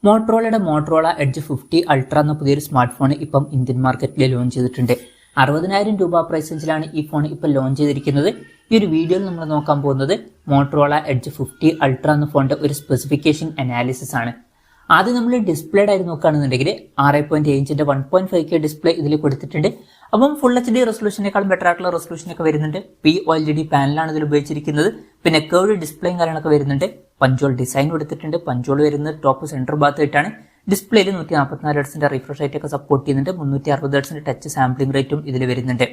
Motorola edge 50 ultra എന്ന പുതിയൊരു smart phone ഇപ്പം ഇന്ത്യൻ മാർക്കറ്റിൽ ലോഞ്ച് ചെയ്തിട്ടുണ്ട്. 60,000 രൂപ പ്രൈസ് റേഞ്ചിലാണ് ഈ ഫോൺ ഇപ്പോൾ ലോഞ്ച് ചെയ്തിരിക്കുന്നത്. ഈ ഒരു വീഡിയോയിൽ നമ്മൾ നോക്കാൻ പോകുന്നത് മോട്ടറോള എഡ്ജ് 50 അൾട്ര എന്ന ഫോണിന്റെ ഒരു സ്പെസിഫിക്കേഷൻ അനാലിസിസ് ആണ്. ആദ്യം നമ്മൾ ഡിസ്പ്ലേഡ് ആയി നോക്കുകയാണെന്നുണ്ടെങ്കിൽ 6.7 ഇഞ്ചിന്റെ 1.5K ഡിസ്പ്ലേ ഇതിൽ കൊടുത്തിട്ടുണ്ട്. അപ്പം ഫുൾ HD റെസൊല്യൂഷനേക്കാളും ബെറ്റർ ആയിട്ടുള്ള റെസൊല്യൂഷനൊക്കെ വരുന്നുണ്ട്. POLED പാനലാണ് ഇതിൽ ഉപയോഗിച്ചിരിക്കുന്നത്. പിന്നെ കേർവ് ഡിസ്പ്ലേയും കാര്യങ്ങളൊക്കെ വരുന്നുണ്ട്. പഞ്ചോൾ ഡിസൈൻ കൊടുത്തിട്ടുണ്ട്. പഞ്ചോൾ വരുന്നത് ടോപ്പ് സെന്റർ ഭാഗത്തായിട്ടാണ്. ഡിസ്പ്ലേയിൽ 144 ഹെർട്സിന്റെ റിഫ്രഷ് റേറ്റ് ഒക്കെ സപ്പോർട്ട് ചെയ്യുന്നുണ്ട്. 360 ഹെർട്സിന്റെ ടച്ച് സാമ്പിളിംഗ് റേറ്റും ഇതിൽ വരുന്നുണ്ട്.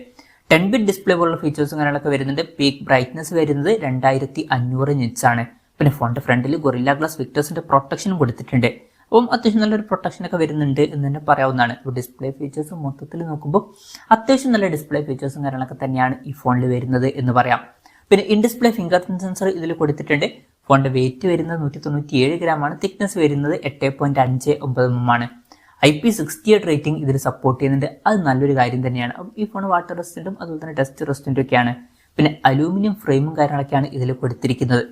10-bit ഡിസ്പ്ലേ പോലുള്ള ഫീച്ചേഴ്സും കാര്യങ്ങളൊക്കെ വരുന്നുണ്ട്. പീക്ക് ബ്രൈറ്റ്നസ് വരുന്നത് 2500 നിറ്റ്സ് ആണ്. പിന്നെ ഫോണിന്റെ ഫ്രണ്ടിൽ ഗൊറില്ല ഗ്ലാസ് വിക്ടേഴ്സിന്റെ പ്രൊട്ടക്ഷനും കൊടുത്തിട്ടുണ്ട്. അപ്പം അത്യാവശ്യം നല്ലൊരു പ്രൊട്ടക്ഷൻ ഒക്കെ വരുന്നുണ്ട് എന്ന് തന്നെ പറയാവുന്നതാണ്. ഡിസ്പ്ലേ ഫീച്ചേഴ്സ് മൊത്തത്തിൽ നോക്കുമ്പോൾ അത്യാവശ്യം നല്ല ഡിസ്പ്ലേ ഫീച്ചേഴ്സും കാര്യങ്ങളൊക്കെ തന്നെയാണ് ഈ ഫോണിൽ വരുന്നത് എന്ന് പറയാം. പിന്നെ in display finger print sensor ഇതിൽ കൊടുത്തിട്ടുണ്ട്. ഫോണിന്റെ വെയിറ്റ് വരുന്നത് 197 ഗ്രാം ആണ്. തിക്നെസ് വരുന്നത് 8.59 mm ആണ്. IP68 റേറ്റിംഗ് ഇതിൽ സപ്പോർട്ട് ചെയ്യുന്നുണ്ട്. അത് നല്ലൊരു കാര്യം തന്നെയാണ്. അപ്പം ഈ ഫോൺ വാട്ടർ റെസിസ്റ്റന്റും അതുപോലെ തന്നെ ഡസ്റ്റ് റെസിസ്റ്റന്റും ഒക്കെയാണ്. പിന്നെ അലൂമിനിയം ഫ്രെയിമും കാര്യങ്ങളൊക്കെയാണ് ഇതിൽ കൊടുത്തിരിക്കുന്നത്.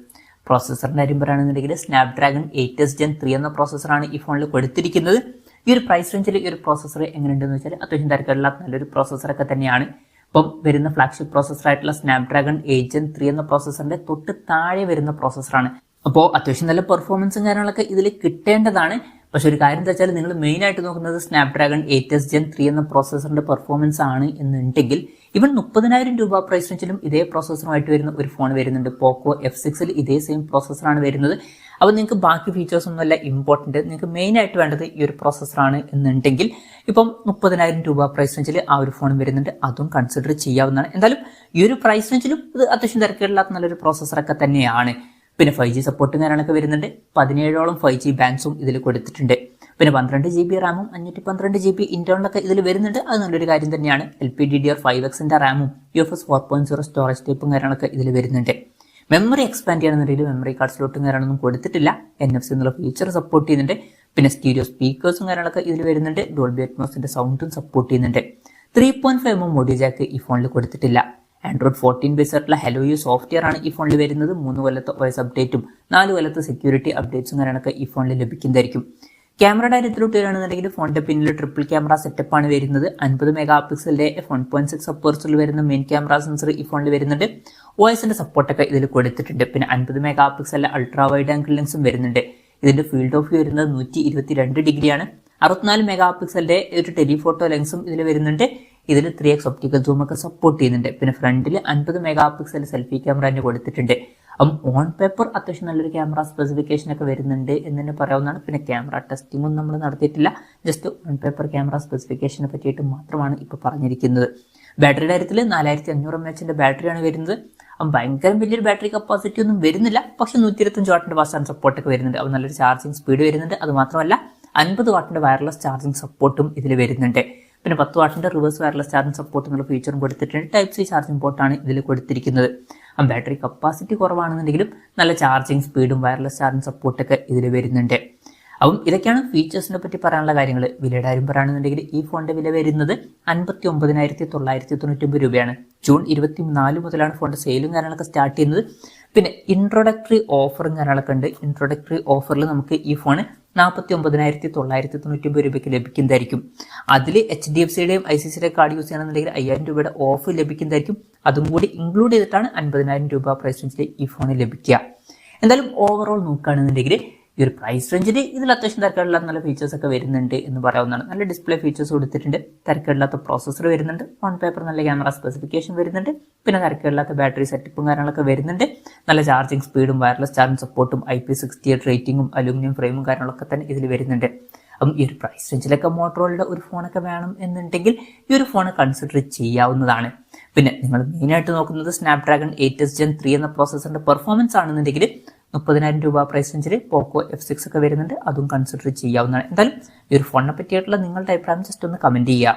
പ്രോസസ്സറിന്റെ കാര്യം പറയുകയാണെന്നുണ്ടെങ്കിൽ സ്നാപ്ഡ്രാഗൺ 8s Gen 3 എന്ന പ്രോസസ്സറാണ് ഈ ഫോണിൽ കൊടുത്തിരിക്കുന്നത്. ഈ ഒരു പ്രൈസ് റേഞ്ചിൽ ഈ ഒരു പ്രോസസ്സർ എങ്ങനെയുണ്ടെന്ന് വെച്ചാൽ അത്യാവശ്യം തിരക്കുകളില്ലാത്ത നല്ലൊരു പ്രോസസ്സറൊക്കെ തന്നെയാണ്. ഇപ്പം വരുന്ന ഫ്ലാഗ്ഷിപ്പ് പ്രോസസ്സർ ആയിട്ടുള്ള സ്നാപ്ഡ്രാഗൺ 8 Gen 3 എന്ന പ്രോസസ്സറിന്റെ തൊട്ട് താഴെ വരുന്ന പ്രോസസ്സറാണ്. അപ്പോൾ അത്യാവശ്യം നല്ല പെർഫോമൻസും കാര്യങ്ങളൊക്കെ ഇതിൽ കിട്ടേണ്ടതാണ്. പക്ഷെ ഒരു കാര്യം എന്താ വെച്ചാൽ നിങ്ങൾ മെയിൻ ആയിട്ട് നോക്കുന്നത് സ്നാപ്ഡ്രാഗൺ 8s Gen 3 എന്ന പ്രോസസ്സറിന്റെ പെർഫോമൻസ് ആണ് എന്നുണ്ടെങ്കിൽ ഇവൻ 30,000 രൂപ പ്രൈസ് റേഞ്ചിലും ഇതേ പ്രോസസ്സറുമായിട്ട് വരുന്ന ഒരു ഫോൺ വരുന്നുണ്ട്. പോക്കോ F6 ഇതേ സെയിം പ്രോസസ്സറാണ് വരുന്നത്. അപ്പോൾ നിങ്ങൾക്ക് ബാക്കി ഫീച്ചേഴ്സ് ഒന്നുമല്ല ഇമ്പോർട്ടൻറ്റ്. നിങ്ങൾക്ക് മെയിൻ ആയിട്ട് വേണ്ടത് ഈ ഒരു പ്രോസസ്സറാണ് എന്നുണ്ടെങ്കിൽ ഇപ്പം 30,000 രൂപ പ്രൈസ് റേഞ്ചിൽ ആ ഒരു ഫോൺ വരുന്നുണ്ട്. അതും കൺസിഡർ ചെയ്യാവുന്നതാണ്. എന്തായാലും ഈ ഒരു പ്രൈസ് റേഞ്ചിലും ഇത് അത്യാവശ്യം തിരക്കില്ലാത്ത നല്ലൊരു പ്രോസസ്സറൊക്കെ തന്നെയാണ്. പിന്നെ 5G സപ്പോർട്ടും കാര്യങ്ങളൊക്കെ വരുന്നുണ്ട്. 17ഓളം 5G ബാൻഡ്സും ഇതിൽ കൊടുത്തിട്ടുണ്ട്. പിന്നെ 12 GB റാമും 512 GB ഇന്റേണലൊക്കെ ഇതിൽ വരുന്നുണ്ട്. അത് നല്ലൊരു കാര്യം തന്നെയാണ്. LPDDR5Xന്റെ റാമും UFS 4.0 സ്റ്റോറേജ് ടൈപ്പും കാര്യങ്ങളൊക്കെ ഇതിൽ വരുന്നുണ്ട്. മെമ്മറി എക്സ്പാൻഡ് ചെയ്യണമെന്നുണ്ടെങ്കിൽ മെമ്മറി കാർഡ് സ്ലോട്ടും കാര്യങ്ങളൊന്നും കൊടുത്തിട്ടില്ല. NFC എന്നുള്ള ഫീച്ചർ സപ്പോർട്ട് ചെയ്യുന്നുണ്ട്. പിന്നെ സ്റ്റീരിയോ സ്പീക്കേഴ്സും കാര്യങ്ങളൊക്കെ ഇതിൽ വരുന്നുണ്ട്. ഡോൾബി അറ്റ്മോസിന്റെ സൗണ്ടും സപ്പോർട്ട് ചെയ്യുന്നുണ്ട്. 3.5 mm ഓഡിയോ ജാക്ക് ഈ ഫോണിൽ കൊടുത്തിട്ടില്ല. ആൻഡ്രോയിഡ് 14 ബേസ് ആയിട്ടുള്ള HelloU സോഫ്റ്റ്വെയർ ആണ് ഈ ഫോണിൽ വരുന്നത്. 3 കൊല്ലത്തെ OS അപ്ഡേറ്റും 4 കൊല്ലത്തെ സെക്യൂരിറ്റി അപ്ഡേറ്റ്സും കാര്യങ്ങളൊക്കെ ഈ ഫോണിൽ ലഭിക്കുന്നതായിരിക്കും. ക്യാമറയുടെ കാര്യത്തിലോട്ട് വരികയാണെന്നുണ്ടെങ്കിൽ ഫോണിന്റെ പിന്നിൽ ട്രിപ്പിൾ ക്യാമറ സെറ്റപ്പ് ആണ് വരുന്നത്. 50 മെഗാ പിക്സലിന്റെ f1.6 അപ്പേഴ്സിൽ വരുന്ന മെയിൻ ക്യാമറ സെൻസർ ഈ ഫോണിൽ വരുന്നുണ്ട്. OSന്റെ സപ്പോർട്ടൊക്കെ ഇതിൽ കൊടുത്തിട്ടുണ്ട്. പിന്നെ 50 മെഗാ പിക്സലിന്റെ അൾട്രാ വൈഡ് ആംഗിൾ ലെൻസും വരുന്നുണ്ട്. ഇതിന്റെ ഫീൽഡ് ഓഫ് വ്യൂ വരുന്നത് 122 ഡിഗ്രിയാണ്. 64 മെഗാ പിക്സലിന്റെ ഒരു ടെലിഫോട്ടോ ലെൻസും ഇതിൽ വരുന്നുണ്ട്. ഇതിൽ 3x ഒപ്റ്റിക്കൽ സൂം ഒക്കെ സപ്പോർട്ട് ചെയ്യുന്നുണ്ട്. പിന്നെ ഫ്രണ്ടിൽ 50 മെഗാ പിക്സൽ സെൽഫി ക്യാമറ തന്നെ കൊടുത്തിട്ടുണ്ട്. അപ്പം ഓൺ പേപ്പർ അത്യാവശ്യം നല്ലൊരു ക്യാമറ സ്പെസിഫിക്കേഷൻ ഒക്കെ വരുന്നുണ്ട് എന്ന് തന്നെ പറയാവുന്നതാണ്. പിന്നെ ക്യാമറ ടെസ്റ്റിംഗ് ഒന്നും നമ്മൾ നടത്തിയിട്ടില്ല. ജസ്റ്റ് ഓൺ പേപ്പർ ക്യാമറ സ്പെസിഫിക്കേഷനെ പറ്റിയിട്ട് മാത്രമാണ് ഇപ്പോൾ പറഞ്ഞിരിക്കുന്നത്. ബാറ്ററിയുടെ കാര്യത്തിൽ 4500 mAh ബാറ്ററിയാണ് വരുന്നത്. അപ്പം ഭയങ്കര വലിയൊരു ബാറ്ററി കപ്പാസിറ്റി ഒന്നും വരുന്നില്ല. പക്ഷെ 125 വാട്ടിന്റെ ഫാസ്റ്റ് സപ്പോർട്ടൊക്കെ വരുന്നുണ്ട്. അപ്പം നല്ലൊരു ചാർജിങ് സ്പീഡ് വരുന്നുണ്ട്. അത് മാത്രമല്ല 50 വാട്ടിന്റെ വയർലെസ് ചാർജിങ് സപ്പോർട്ടും ഇതിൽ വരുന്നുണ്ട്. പിന്നെ 10 വാട്ടിന്റെ റിവേഴ്സ് വയർലെസ് ചാർജിങ് സപ്പോർട്ട് എന്നുള്ള ഫീച്ചറും കൊടുത്തിട്ടുണ്ട്. Type-C ചാർജിംഗ് പോർട്ടാണ് ഇതിൽ കൊടുത്തിരിക്കുന്നത്. ബാറ്ററി കപ്പാസിറ്റി കുറവാണെന്നുണ്ടെങ്കിലും നല്ല ചാർജിങ് സ്പീഡും വയർലെസ് ചാർജിംഗ് സപ്പോർട്ടൊക്കെ ഇതിൽ വരുന്നുണ്ട്. അപ്പം ഇതൊക്കെയാണ് ഫീച്ചേഴ്സിനെ പറ്റി പറയാനുള്ള കാര്യങ്ങൾ. വിലയുടെ കാര്യം പറയുകയാണെന്നുണ്ടെങ്കിൽ ഈ ഫോണിന്റെ വില വരുന്നത് 59,999 രൂപയാണ്. ജൂൺ 24 മുതലാണ് ഫോണിന്റെ സെയിലും കാര്യങ്ങളൊക്കെ സ്റ്റാർട്ട് ചെയ്യുന്നത്. പിന്നെ ഇൻട്രോഡക്ടറി ഓഫറും കാര്യങ്ങളൊക്കെ ഉണ്ട്. ഇൻട്രോഡക്ടറി ഓഫറിൽ നമുക്ക് ഈ ഫോൺ 49,999 രൂപയ്ക്ക് ലഭിക്കുന്നതായിരിക്കും. അതിൽ HDFCയുടെയും ICICIയുടെ കാർഡ് യൂസ് ചെയ്യണമെന്നുണ്ടെങ്കിൽ 5000 രൂപയുടെ ഓഫ് ലഭിക്കുന്നതായിരിക്കും. അതും കൂടി ഇൻക്ലൂഡ് ചെയ്തിട്ടാണ് 50,000 രൂപ പ്രൈസ് റേഞ്ചിൽ ഈ ഫോൺ ലഭിക്കുക. എന്തായാലും ഓവറോൾ നോക്കുകയാണെന്നുണ്ടെങ്കിൽ ഈ ഒരു പ്രൈസ് റേഞ്ചിൽ ഇതിൽ അത്യാവശ്യം തിരക്കേടില്ലാത്ത നല്ല ഫീച്ചേഴ്സ് ഒക്കെ വരുന്നുണ്ട് എന്ന് പറയാവുന്നതാണ്. നല്ല ഡിസ്പ്ലേ ഫീച്ചേഴ്സ് കൊടുത്തിട്ടുണ്ട്. തിരക്കേടില്ലാത്ത പ്രോസസ്സർ വരുന്നുണ്ട്. ഓൺ പേപ്പർ നല്ല ക്യാമറ സ്പെസിഫിക്കേഷൻ വരുന്നുണ്ട്. പിന്നെ തിരക്കേടില്ലാത്ത ബാറ്ററി സെറ്റപ്പും കാര്യങ്ങളൊക്കെ വരുന്നുണ്ട്. നല്ല ചാർജിങ് സ്പീഡും വയർലെസ് ചാർജിംഗ് സപ്പോർട്ടും IP68 റേറ്റിംഗും അലൂമിനിയം ഫ്രെയിമും കാര്യങ്ങളൊക്കെ തന്നെ ഇതിൽ വരുന്നുണ്ട്. അപ്പം ഈ ഒരു പ്രൈസ് റേഞ്ചിലൊക്കെ മോട്ടറോളയുടെ ഒരു ഫോണൊക്കെ വേണം എന്നുണ്ടെങ്കിൽ ഈ ഒരു ഫോൺ കൺസിഡർ ചെയ്യാവുന്നതാണ്. പിന്നെ നിങ്ങൾ മെയിനായിട്ട് നോക്കുന്നത് സ്നാപ്ഡ്രാഗൺ 8s Gen 3 എന്ന പ്രോസസ്സറിന്റെ പെർഫോമൻസ് ആണെന്നുണ്ടെങ്കിൽ 30,000 രൂപ പ്രൈസ് റേഞ്ചിൽ പോക്കോ F6 ഒക്കെ വരുന്നുണ്ട്. അതും കൺസിഡർ ചെയ്യാവുന്നതാണ്. എന്തായാലും ഈ ഒരു ഫോണിനെ പറ്റിയിട്ടുള്ള നിങ്ങളുടെ അഭിപ്രായം ജസ്റ്റ് ഒന്ന് കമന്റ് ചെയ്യുക.